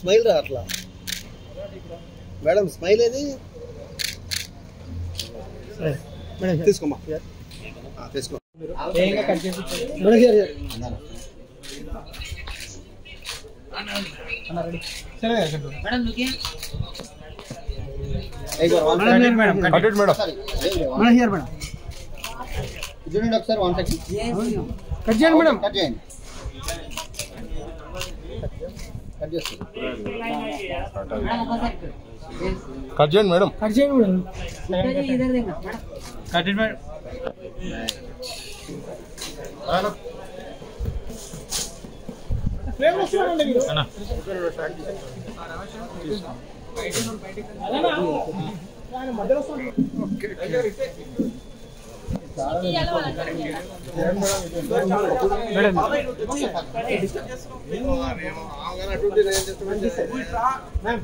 Smile రా అట్లా madam smile ఏది తీసుకోమా తీసుకో మేడం చూడండి ఒకసారి 1 సెకండ్ కట్ చేయండి మేడం కట్ చేయండి కట్ చేస్తారు कट చేయండి మేడం కట్ చేయండి మేడం कट मैडम ఫ్రేమ్ వస్తున్నారండి మీరు అన్న మధ్యలో వస్తాను okay madam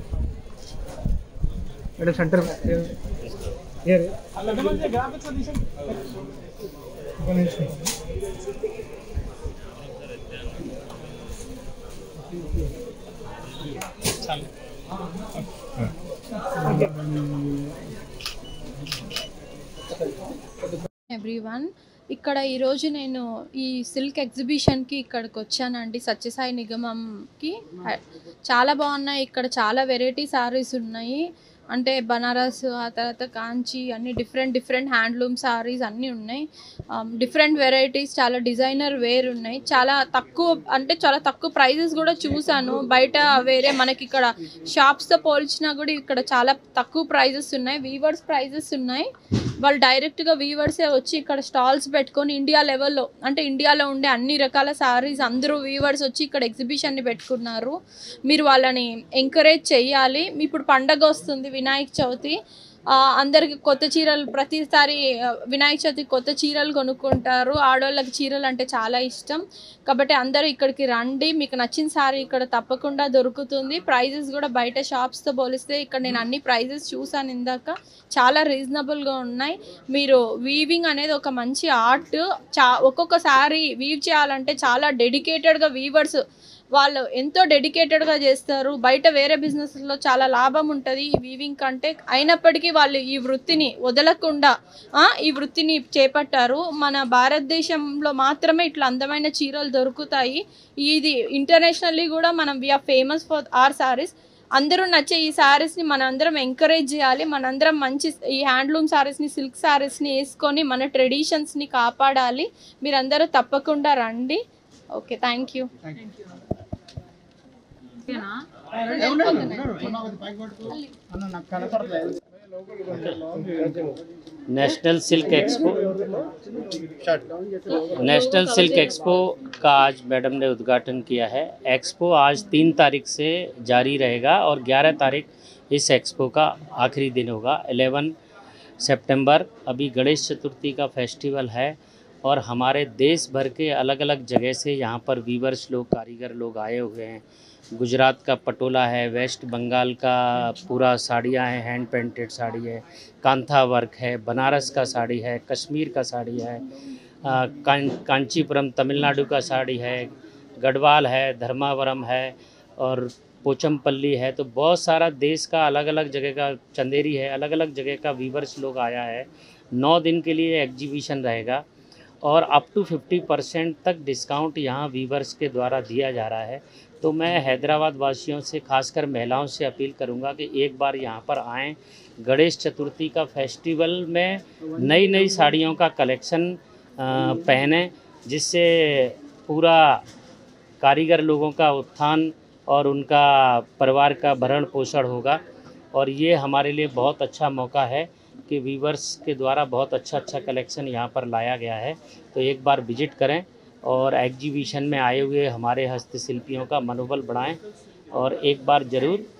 madam centre everyone ఇక్కడ ఈరోజు నేను ఈ సిల్క్ ఎగ్జిబిషన్కి ఇక్కడికి వచ్చానండి సత్యసాయి నిగమంకి చాలా బాగున్నాయి ఇక్కడ చాలా వెరైటీ సారీస్ ఉన్నాయి అంటే బనారస్ ఆ తర్వాత కాంచి అన్ని డిఫరెంట్ హ్యాండ్లూమ్ సారీస్ అన్నీ ఉన్నాయి డిఫరెంట్ వెరైటీస్ చాలా డిజైనర్ వేర్ ఉన్నాయి చాలా తక్కువ ప్రైజెస్ కూడా చూసాను బయట వేరే మనకి ఇక్కడ షాప్స్తో పోల్చినా కూడా ఇక్కడ చాలా తక్కువ ప్రైజెస్ ఉన్నాయి వీవర్స్ ప్రైజెస్ ఉన్నాయి వాళ్ళు డైరెక్ట్గా వీవర్సే వచ్చి ఇక్కడ స్టాల్స్ పెట్టుకొని ఇండియా లెవెల్లో అంటే ఇండియాలో ఉండే అన్ని రకాల సారీస్ అందరూ వీవర్స్ వచ్చి ఇక్కడ ఎగ్జిబిషన్ని పెట్టుకున్నారు మీరు వాళ్ళని ఎంకరేజ్ చేయాలి ఇప్పుడు పండగ వస్తుంది వినాయక చవితి అందరికి కొత్త చీరలు ప్రతిసారి వినాయక చవితి కొత్త చీరలు కొనుక్కుంటారు ఆడవాళ్ళకి చీరలు అంటే చాలా ఇష్టం కాబట్టి అందరూ ఇక్కడికి రండి మీకు నచ్చిన సారీ ఇక్కడ తప్పకుండా దొరుకుతుంది ప్రైజెస్ కూడా బయట షాప్స్తో పోలిస్తే ఇక్కడ నేను అన్ని ప్రైజెస్ చూసాను ఇందాక చాలా రీజనబుల్గా ఉన్నాయి మీరు వీవింగ్ అనేది ఒక మంచి ఆర్ట్ ఒక్కొక్క సారీ వీవ్ చేయాలంటే చాలా డెడికేటెడ్గా వీవర్స్ వాళ్ళు ఎంతో డెడికేటెడ్గా చేస్తారు బయట వేరే బిజినెస్లో చాలా లాభం ఉంటుంది ఈ వీవింగ్ కంటే అయినప్పటికీ వాళ్ళు ఈ వృత్తిని వదలకుండా ఈ వృత్తిని చేపట్టారు మన భారతదేశంలో మాత్రమే ఇట్లా అందమైన చీరలు దొరుకుతాయి ఇది ఇంటర్నేషనల్లీ కూడా మనం we are famous for our saris అందరూ నచ్చే ఈ సారీస్ని మనందరం ఎంకరేజ్ చేయాలి మనందరం మంచి ఈ హ్యాండ్లూమ్ సారీస్ని సిల్క్ సారీస్ని వేసుకొని మన ట్రెడిషన్స్ని కాపాడాలి మీరందరూ తప్పకుండా రండి okay thank you national silk expo का आज मैडम ने उद्घाटन किया है। एक्सपो आज 3 तारीख से जारी रहेगा और 11 तारीख इस एक्सपो का आखिरी दिन होगा। 11 सितंबर अभी गणेश चतुर्थी का फेस्टिवल है और हमारे देश भर के अलग अलग जगह से यहाँ पर वीवर्स लोग कारीगर लोग आए हुए हैं। गुजरात का पटोला है, वेस्ट बंगाल का पूरा साड़ियाँ हैं, हैंड पेंटेड साड़ी है, कांथा वर्क है, बनारस का साड़ी है, कश्मीर का साड़ी है, कांचीपुरम तमिलनाडु का साड़ी है, गढ़वाल है, धर्मावरम है और पोचमपल्ली है। तो बहुत सारा देश का अलग अलग जगह का चंदेरी है, अलग अलग जगह का वीवर्स लोग आया है। 9 दिन के लिए एग्जीबिशन रहेगा और अप टू 50% तक डिस्काउंट यहाँ वीवर्स के द्वारा दिया जा रहा है। तो मैं हैदराबाद वासियों से खासकर महिलाओं से अपील करूँगा कि एक बार यहाँ पर आएँ। गणेश चतुर्थी का फेस्टिवल में नई नई साड़ियों का कलेक्शन पहने जिससे पूरा कारीगर लोगों का उत्थान और उनका परिवार का भरण पोषण होगा और ये हमारे लिए बहुत अच्छा मौका है कि वीवर्स के द्वारा बहुत अच्छा कलेक्शन यहाँ पर लाया गया है। तो एक बार विजिट करें और एग्जीबिशन में आए हुए हमारे हस्तशिल्पियों का मनोबल बढ़ाएं और एक बार ज़रूर